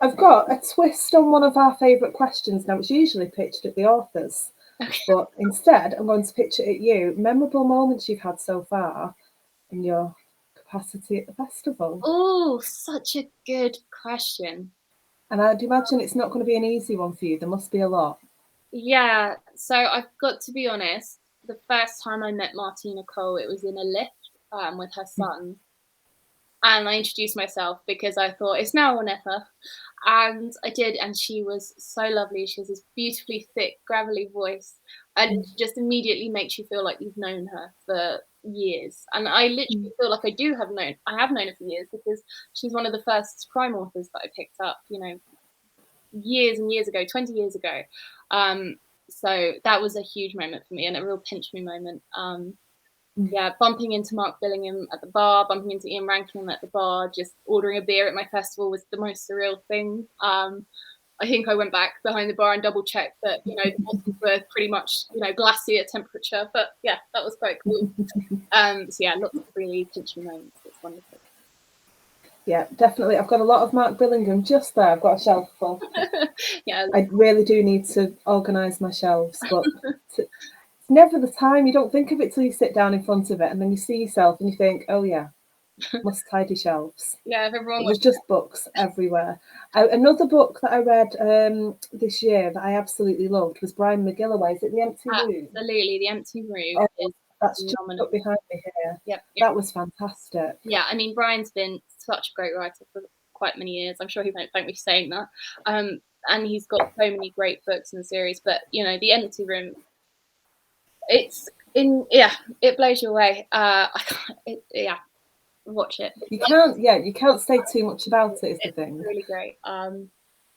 I've got a twist on one of our favourite questions now. It's usually pitched at the authors, but instead I'm going to pitch it at you. Memorable moments you've had so far in your capacity at the festival? Oh, such a good question. And I'd imagine it's not going to be an easy one for you. There must be a lot. Yeah, so I've got to be honest, the first time I met Martina Cole, it was in a lift with her son. And I introduced myself because I thought it's now or never. And I did, and she was so lovely. She has this beautifully thick, gravelly voice, and Mm, she just immediately makes you feel like you've known her for years. And I mm, literally feel like I have known her for years because she's one of the first crime authors that I picked up, years and years ago, 20 years ago. Um, so that was a huge moment for me and a real pinch me moment. mm. Yeah, bumping into Mark Billingham at the bar, bumping into Ian Rankin at the bar, just ordering a beer at my festival was the most surreal thing. I think I went back behind the bar and double checked that, the bottles were pretty much, glassy at temperature. But yeah, that was quite cool. So yeah, lots of really pinch me moments. It's wonderful. Yeah, definitely. I've got a lot of Mark Billingham just there. I've got a shelf full. Yeah, I really do need to organise my shelves, but it's never the time. You don't think of it till you sit down in front of it, and then you see yourself and you think, "Oh yeah, must tidy shelves." yeah, if everyone But was there's just books everywhere. Another book that I read this year that I absolutely loved was Brian McGilloway's "At the Empty Room." absolutely the empty room Oh, is that's just phenomenal. up behind me here. Yep. That was fantastic. Yeah, I mean, Brian's been such a great writer for quite many years. I'm sure he won't thank me for saying that. And he's got so many great books in the series. But The Empty Room, it's yeah, it blows you away. I can't, yeah, watch it. You can't say too much about it. Is the It's thing. really great.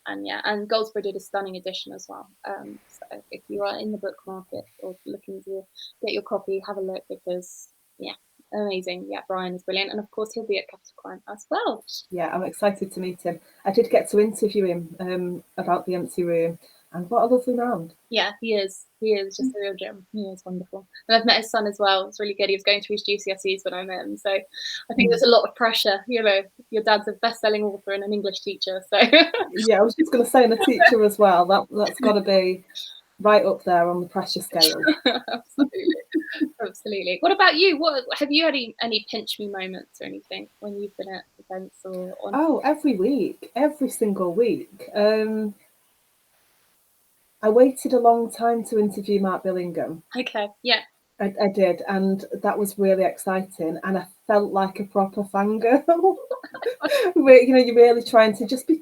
And yeah, and Goldsborough did a stunning edition as well. So if you are in the book market or looking to get your copy, have a look because yeah, amazing. Yeah, Brian is brilliant, and of course he'll be at Capital Crime as well. Yeah, I'm excited to meet him. I did get to interview him about the empty room, and what a lovely man. Yeah, he is. He is just a real gem. He is wonderful. And I've met his son as well. It's really good. He was going through his GCSEs when I met him. So I think Mm. there's a lot of pressure. Your dad's a best-selling author and an English teacher. So Yeah, I was just going to say, and a teacher as well. That's got to be right up there on the pressure scale. absolutely, absolutely. What about you? What have you had any pinch me moments or anything when you've been at events or on? Oh, every week, every single week. I waited a long time to interview Mark Billingham. Okay, yeah, I did, and that was really exciting. And I felt like a proper fangirl. You're really trying to just be.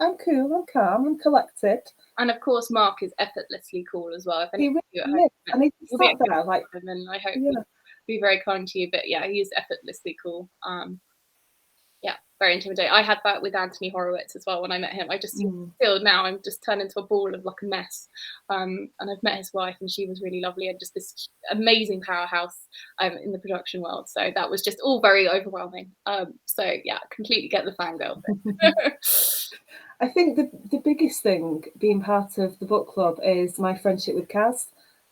I'm cool. I'm calm. I'm collected. and of course Mark is effortlessly cool as well. If any He of really you at home, is. And he you'll be sat at there like, him, and I hope he'll yeah. be very kind to you. But yeah, he is effortlessly cool. Yeah, very intimidating. I had that with Anthony Horowitz as well when I met him. I just Mm. feel now I'm just turned into a ball of like a mess. And I've met his wife and she was really lovely and just this amazing powerhouse in the production world. So that was just all very overwhelming. So yeah, completely get the fangirl thing. I think the biggest thing being part of the book club is my friendship with Kaz.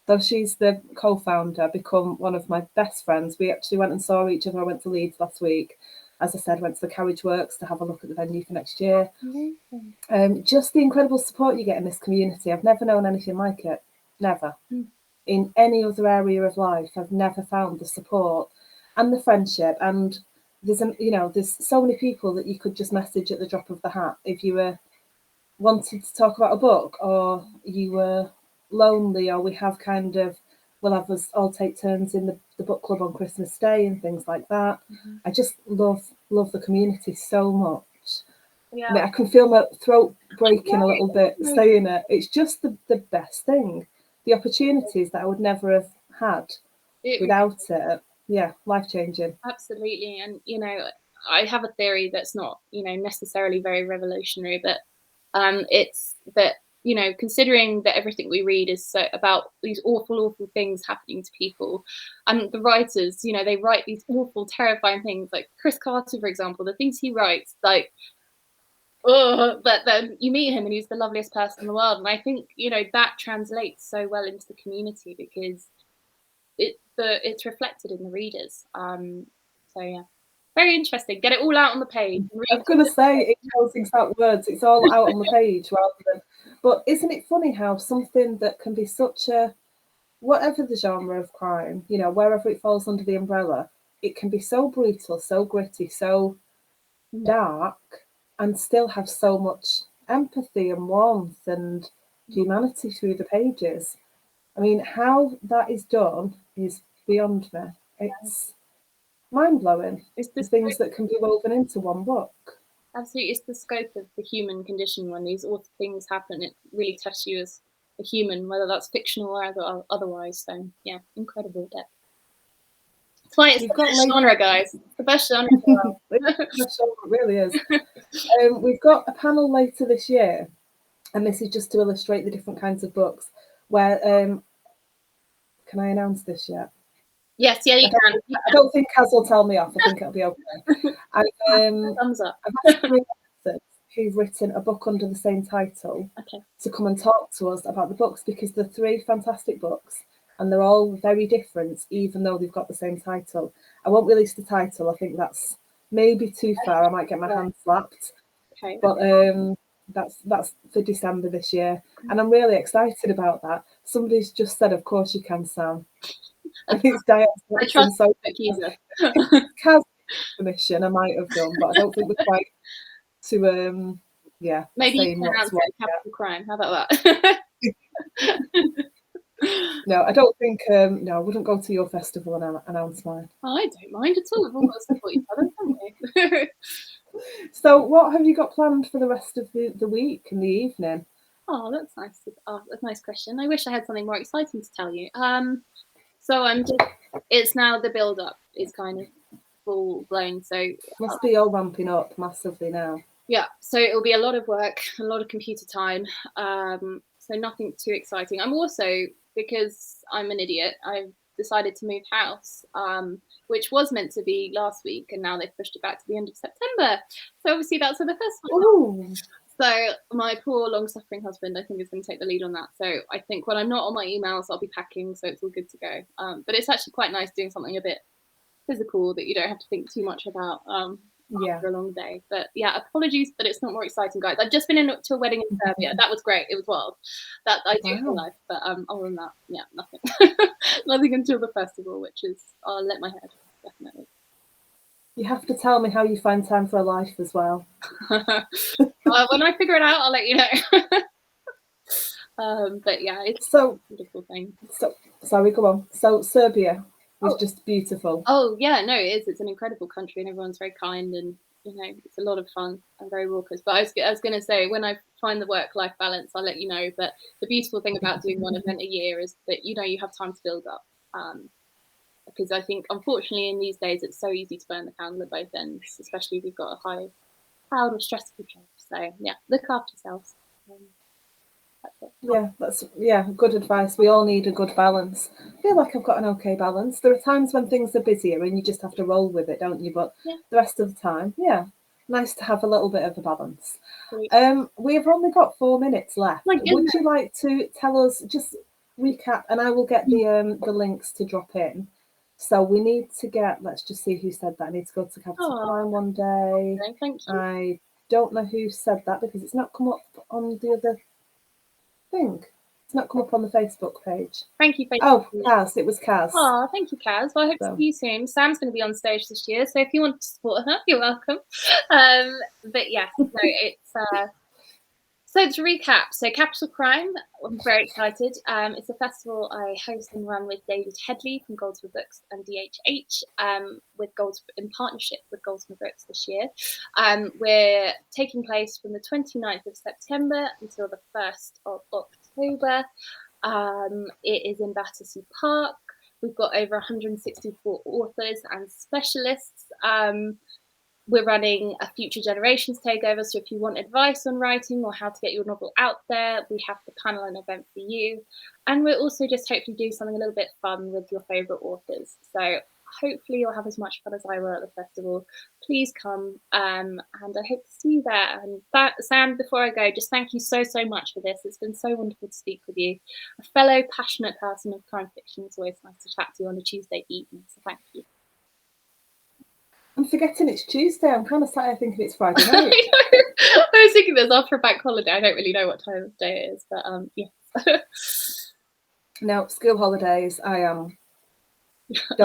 Though she's the co-founder, become one of my best friends. We actually went and saw each other. I went to Leeds last week. As I said, went to the Carriage Works to have a look at the venue for next year. Amazing. Just the incredible support you get in this community. I've never known anything like it. Never. Mm. In any other area of life, I've never found the support and the friendship. And there's so many people that you could just message at the drop of the hat if you were wanted to talk about a book, or you were lonely, or we'll have us all take turns in the book club on Christmas Day and things like that. Mm-hmm. I just love the community so much. I Yeah. mean, I can feel my throat breaking a little bit saying it. It's just the best thing. The opportunities that I would never have had It without it. Yeah, life changing. absolutely. And I have a theory that's not, necessarily very revolutionary, but it's that, considering that everything we read is so about these awful, awful things happening to people, and the writers, they write these awful, terrifying things. Like Chris Carter, for example, the things he writes, like, oh, but then you meet him and he's the loveliest person in the world. And I think, that translates so well into the community because it's reflected in the readers. So yeah, very interesting. Get it all out on the page and I'm read. going to say in those exact words, it's all out on the page rather than. But isn't it funny how something that can be such a, whatever the genre of crime, wherever it falls under the umbrella, it can be so brutal, so gritty, so dark, and still have so much empathy and warmth and humanity through the pages. I mean, how that is done is beyond me. It's mind blowing. It's The this things that can be woven into one book. absolutely, it's the scope of the human condition. When these awful things happen, it really tests you as a human, whether that's fictional or otherwise. So yeah, incredible depth. That's why it's You've the got best genre, guys. It's the best genre in the it really is. We've got a panel later this year, and this is just to illustrate the different kinds of books. Where can I announce this yet? Yes, yeah, you can. I don't think Kaz will tell me off. I think it'll be okay. Thumbs up. I've asked 3 authors who've written a book under the same title Okay. to come and talk to us about the books, because they're 3 fantastic books and they're all very different, even though they've got the same title. I won't release the title. I think that's maybe too far. I might get my hand slapped. Okay. But that's for December this year, and I'm really excited about that. Somebody's just said, "Of course you can, Sam." And it's Diane I trust so Akiza. Kaz permission, I might have done, but I don't think we're quite to Maybe you saying can what's announce what. it Capital Crime. How about that? No, I don't think. No, I wouldn't go to your festival and announce mine. I don't mind at all. We've all got to support each other, haven't we? So, what have you got planned for the rest of the week and the evening? Oh, that's nice. That's a nice question. I wish I had something more exciting to tell you. So it's now the build up is kind of full blown. So Must be all ramping up massively now. yeah, so it'll be a lot of work, a lot of computer time. So nothing too exciting. I'm also, because I'm an idiot, I've decided to move house, which was meant to be last week, and now they've pushed it back to the end of September. So obviously that's for the first time. Ooh. So my poor long-suffering husband, I think, is going to take the lead on that. So I think when I'm not on my emails, I'll be packing, so it's all good to go. But it's actually quite nice doing something a bit physical that you don't have to think too much about after a long day. But yeah, apologies, but it's not more exciting, guys. I've just been to a wedding in Serbia. That was great. It was wild. That I do for life. But other than that, yeah, nothing. Nothing until the festival, which is I'll let my hair down, definitely. You have to tell me how you find time for a life as well. When I figure it out, I'll let you know. But yeah, it's so a beautiful thing. So sorry, go on. So Serbia was just beautiful. Oh yeah, no, it is. It's an incredible country, and everyone's very kind, and it's a lot of fun and very raucous. But I was going to say, when I find the work-life balance, I'll let you know. But the beautiful thing about doing one event a year is that you have time to build up. Because I think, unfortunately, in these days, it's so easy to burn the candle at both ends, especially if you've got a high, proud or stressful job. So yeah, look after yourselves. That's good advice. We all need a good balance. I feel like I've got an okay balance. There are times when things are busier and you just have to roll with it, don't you? But the rest of the time, nice to have a little bit of a balance. We've only got 4 minutes left. Would you like to tell us, just recap, and I will get the links to drop in. So we need to get, let's just see who said that. I need to go to Capital Crime one day. Thank you. I don't know who said that because it's not come up on the other thing. It's not come up on the Facebook page. Thank you. Oh, Kaz. It was Kaz. Oh, thank you, Kaz. Well, I hope to see you soon. Sam's going to be on stage this year, so if you want to support her, you're welcome. But yes, no, it's so to recap. So Capital Crime, I'm very excited. It's a festival I host and run with David Headley from Goldsmith Books and DHH, in partnership with Goldsmith Books this year. We're taking place from the 29th of September until the 1st of October. It is in Battersea Park. We've got over 164 authors and specialists. We're running a Future Generations takeover, so if you want advice on writing or how to get your novel out there, we have the panel and event for you. And we're also just hopefully do something a little bit fun with your favourite authors. So hopefully you'll have as much fun as I will at the festival. Please come, and I hope to see you there. And Sam, before I go, just thank you so much for this. It's been so wonderful to speak with you. A fellow passionate person of crime fiction. It's always nice to chat to you on a Tuesday evening, so thank you. I'm forgetting it's Tuesday. I'm kind of sat here thinking it's Friday night. I was thinking there's after a bank holiday. I don't really know what time of day it is, but yes. No, school holidays. Don't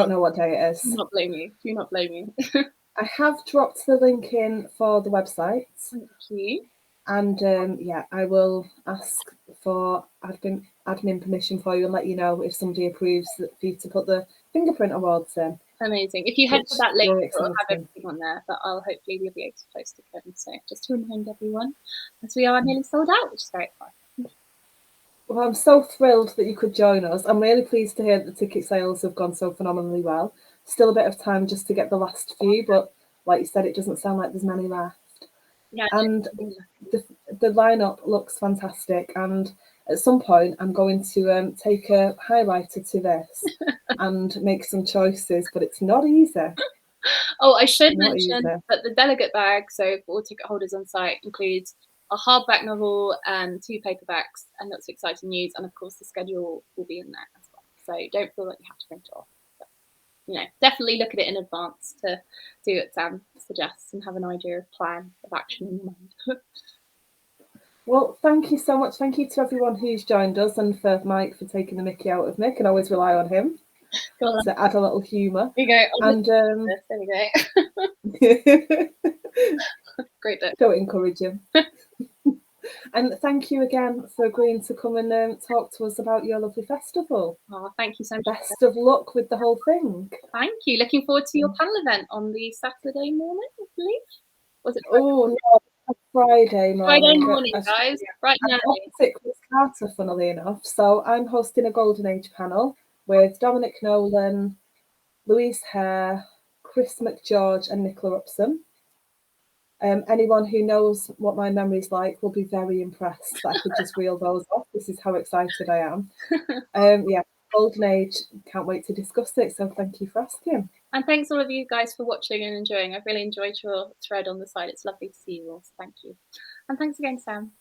know what day it is. Do not blame you. Do not blame me. I have dropped the link in for the website. Thank you. And yeah, I will ask for admin permission for you and let you know if somebody approves for you to put the fingerprint awards in. Amazing. If you head Which to that link, very it'll have exciting. everything on there, but I'll hopefully we'll be able to post it again. So just to remind everyone, as we are nearly sold out, which is very exciting. Well, I'm so thrilled that you could join us. I'm really pleased to hear that the ticket sales have gone so phenomenally well. Still a bit of time just to get the last few, but like you said, it doesn't sound like there's many left. Yeah. And the lineup looks fantastic. And at some point, I'm going to take a highlighter to this and make some choices, but it's not easy. Oh, I should Not mention easy. that the delegate bag, so for all ticket holders on site, includes a hardback novel and 2 paperbacks and lots of exciting news. And of course, the schedule will be in there as well. So don't feel like you have to print it off. But, you know, definitely look at it in advance to do what Sam suggests and have an idea of plan of action in mind. Well, thank you so much. Thank you to everyone who's joined us and for Mike for taking the mickey out of me. Can always rely on him to add a little humour. There you go. And There we go. Great bit. Don't encourage him. And thank you again for agreeing to come and talk to us about your lovely festival. Oh, thank you so much. Best of luck with the whole thing. Thank you. Looking forward to your panel event on the Saturday morning, I believe. Was it Friday? Oh, no, Friday morning. Friday morning, guys. Right now. Opposite Chris Carter, funnily enough. So I'm hosting a Golden Age panel with Dominic Nolan, Louise Hare, Chris McGeorge, and Nicola Upson. Anyone who knows what my memory's like will be very impressed that I could just reel those off. This is how excited I am. Yeah, Golden Age, can't wait to discuss it. So thank you for asking. And thanks all of you guys for watching and enjoying. I've really enjoyed your thread on the side. It's lovely to see you all. So thank you. And thanks again, Sam.